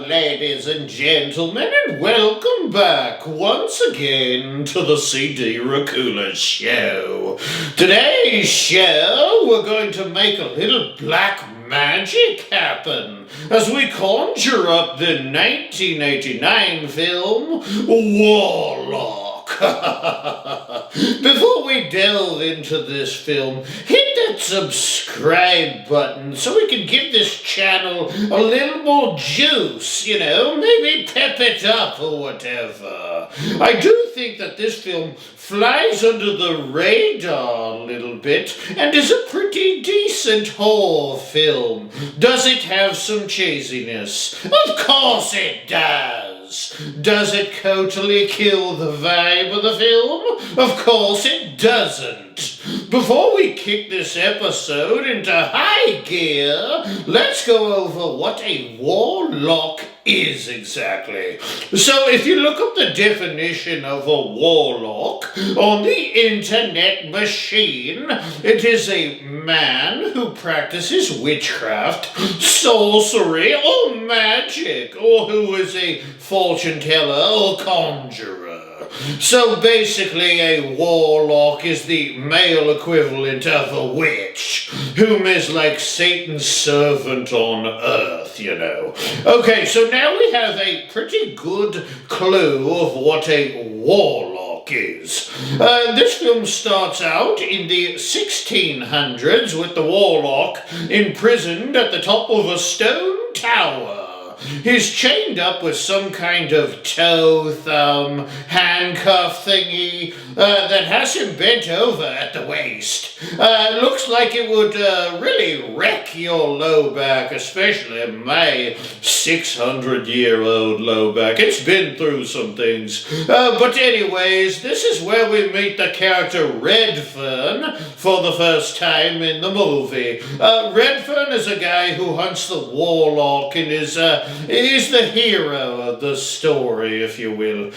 ladies and gentlemen, and welcome back once again to the CD Racoola show. Today's show, we're going to make a little black magic happen as we conjure up the 1989 film Warlock. Before we delve into this film, hit that subscribe button so we can give this channel a little more juice, maybe pep it up or whatever. I do think that this film flies under the radar a little bit and is a pretty decent horror film. Does it have some cheesiness? Of course it does. Does it totally kill the vibe of the film? Of course it doesn't. Before we kick this episode into high gear, let's go over what a warlock is exactly. So if you look up the definition of a warlock on the internet machine, it is a man who practices witchcraft, sorcery, or magic, or who is a fortune teller or conjurer. So basically a warlock is the male equivalent of a witch, whom is like Satan's servant on earth, Okay, so now we have a pretty good clue of what a warlock is. This film starts out in the 1600s with the warlock imprisoned at the top of a stone tower. He's chained up with some kind of toe, thumb, handcuff thingy that has him bent over at the waist. Looks like it would really wreck your low back, especially my 600-year-old low back. It's been through some things. But anyways, this is where we meet the character Redfern for the first time in the movie. Redfern is a guy who hunts the warlock and is the hero of the story, if you will.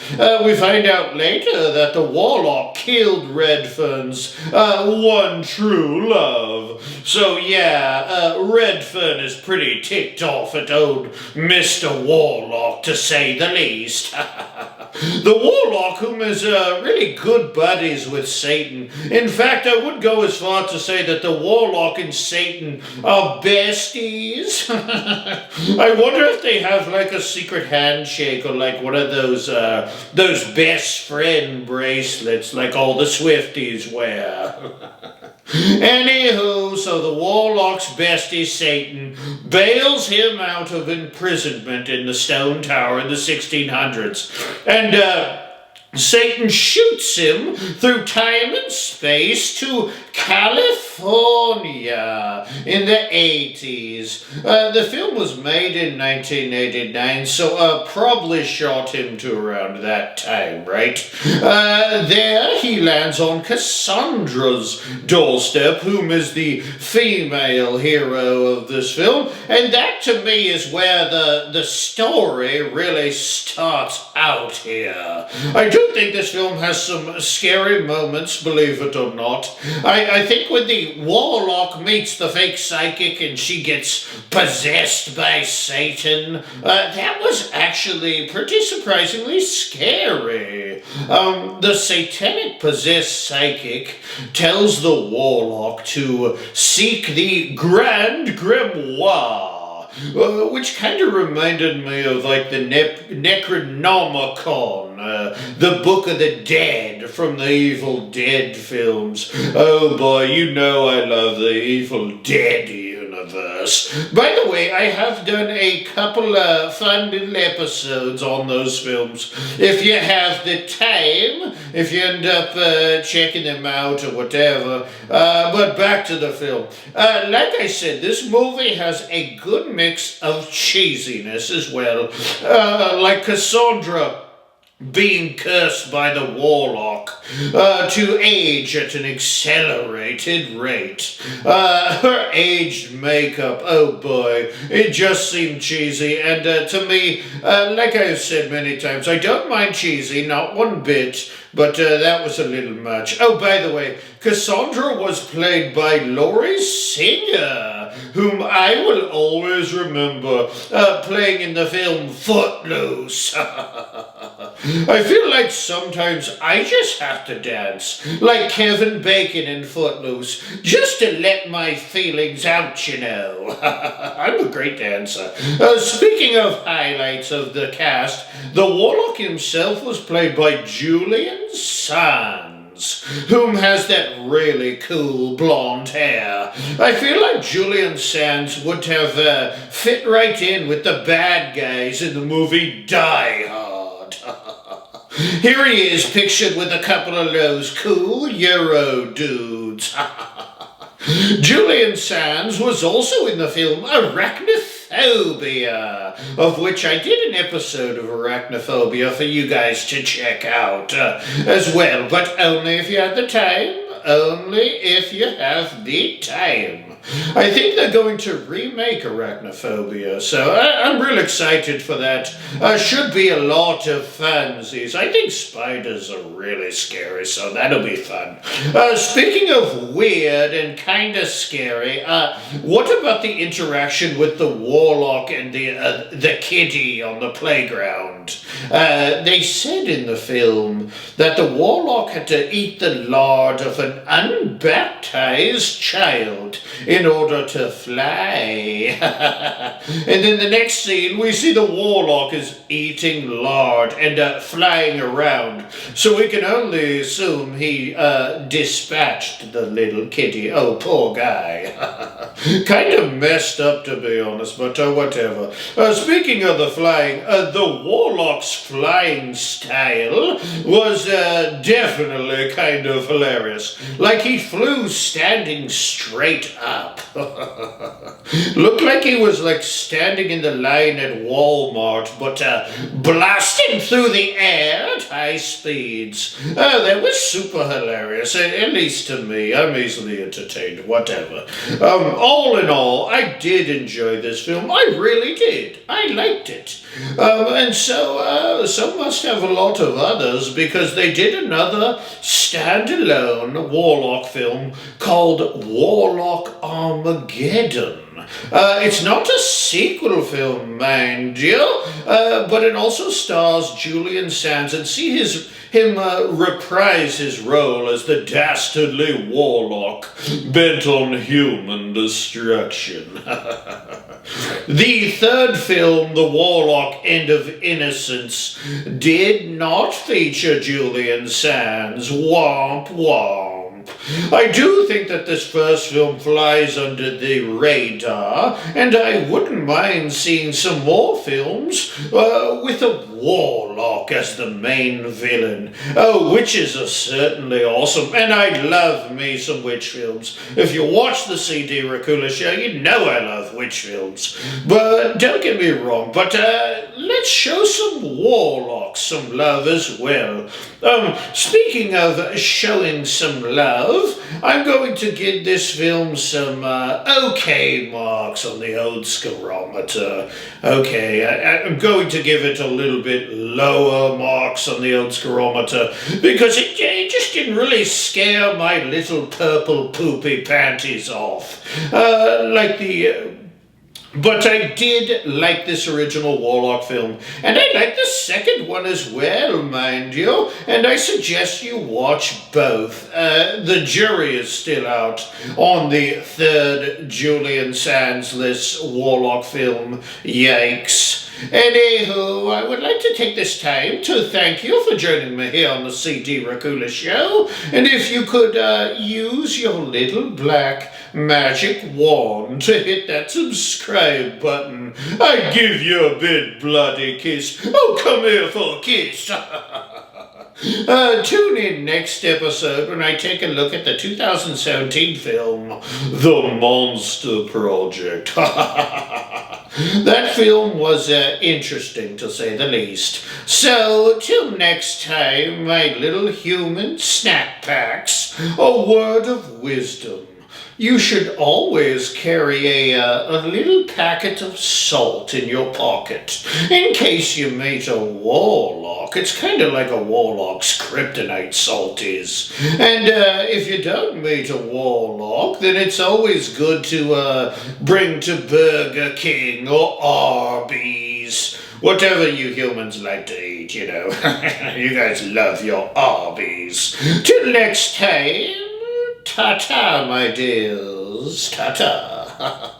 We find out later that the warlock killed Redfern's one true love. So yeah, Redfern is pretty ticked off at old Mr. Warlock, to say the least. The warlock, whom is really good buddies with Satan. In fact, I would go as far to say that the warlock and Satan are besties. I wonder if they have like a secret handshake or like one of those best friend bracelets like all the Swifties wear. Anywho, so the warlock's bestie Satan bails him out of imprisonment in the stone tower in the 1600s. And Satan shoots him through time and space to California in the 80s. The film was made in 1989, so probably shot him to around that time, right? There he lands on Cassandra's doorstep, whom is the female hero of this film, and that to me is where the story really starts out here. I do think this film has some scary moments, believe it or not. I think when the warlock meets the fake psychic and she gets possessed by Satan, that was actually pretty surprisingly scary. The satanic possessed psychic tells the warlock to seek the Grand Grimoire, which kind of reminded me of like the Necronomicon, the Book of the Dead from the Evil Dead films. Oh boy, I love the Evil Dead universe. By the way, I have done a couple of fun little episodes on those films. If you have the time, if you end up checking them out or whatever. But back to the film. Like I said, this movie has a good mix of cheesiness as well. Like Cassandra being cursed by the Warlock to age at an accelerated rate. Her aged makeup, oh boy, it just seemed cheesy. And to me, like I've said many times, I don't mind cheesy, not one bit. But that was a little much. Oh, by the way, Cassandra was played by Laurie Singer, whom I will always remember playing in the film Footloose. I feel like sometimes I just have to dance, like Kevin Bacon in Footloose, just to let my feelings out, you know. I'm a great dancer. Speaking of highlights of the cast, the Warlock himself was played by Julian Sands, whom has that really cool blonde hair. I feel like Julian Sands would have fit right in with the bad guys in the movie Die Hard. Here he is, pictured with a couple of those cool Euro dudes. Julian Sands was also in the film Arachnophobia, of which I did an episode of Arachnophobia for you guys to check out as well, but only if you have the time. Only if you have the time. I think they're going to remake Arachnophobia, so I'm real excited for that. Should be a lot of funsies. I think spiders are really scary, so that'll be fun. Speaking of weird and kind of scary, what about the interaction with the Warlock and the kiddie on the playground? They said in the film that the Warlock had to eat the lard of an unbaptized child in order to fly. And in the next scene, we see the Warlock is eating lard and flying around. So we can only assume he dispatched the little kitty. Oh, poor guy. Kind of messed up, to be honest, but whatever. Speaking of the flying, the Warlock's flying style was definitely kind of hilarious. Like he flew standing straight up. Looked like he was like standing in the line at Walmart, but blasting through the air at high speeds. That was super hilarious, at least to me. I'm easily entertained, whatever. All in all, I did enjoy this film. I really did. I liked it. And so some must have a lot of others, because they did another standalone Warlock film called Warlock Armageddon. It's not a sequel film, mind you, but it also stars Julian Sands, and see him reprise his role as the dastardly Warlock bent on human destruction. The third film, The Warlock End of Innocence, did not feature Julian Sands. Womp womp. I do think that this first film flies under the radar, and I wouldn't mind seeing some more films with a Warlock as the main villain. Oh, witches are certainly awesome, and I love me some witch films. If you watch the CD Racoola show, you know I love witch films. But don't get me wrong, but let's show some Warlocks some love as well. Speaking of showing some love, I'm going to give this film some okay marks on the old scarometer. Okay, I'm going to give it a little bit lower marks on the old scarometer, because it just didn't really scare my little purple poopy panties off. But I did like this original Warlock film, and I like the second one as well, mind you, and I suggest you watch both. The jury is still out on the third Julian Sands-less Warlock film, yikes. Anywho, I would like to take this time to thank you for joining me here on the CD Racoola show, and if you could use your little black magic wand to hit that subscribe button, I'd give you a big bloody kiss. Oh, come here for a kiss. Tune in next episode when I take a look at the 2017 film, The Monster Project. That film was interesting, to say the least. So, till next time, my little human snack packs, a word of wisdom. You should always carry a little packet of salt in your pocket, in case you meet a warlock. It's kind of like a warlock's kryptonite, salt is. And if you don't meet a warlock, then it's always good to bring to Burger King or Arby's. Whatever you humans like to eat, you know. You guys love your Arby's. Till next time. Ta-ta, my dears. Ta-ta.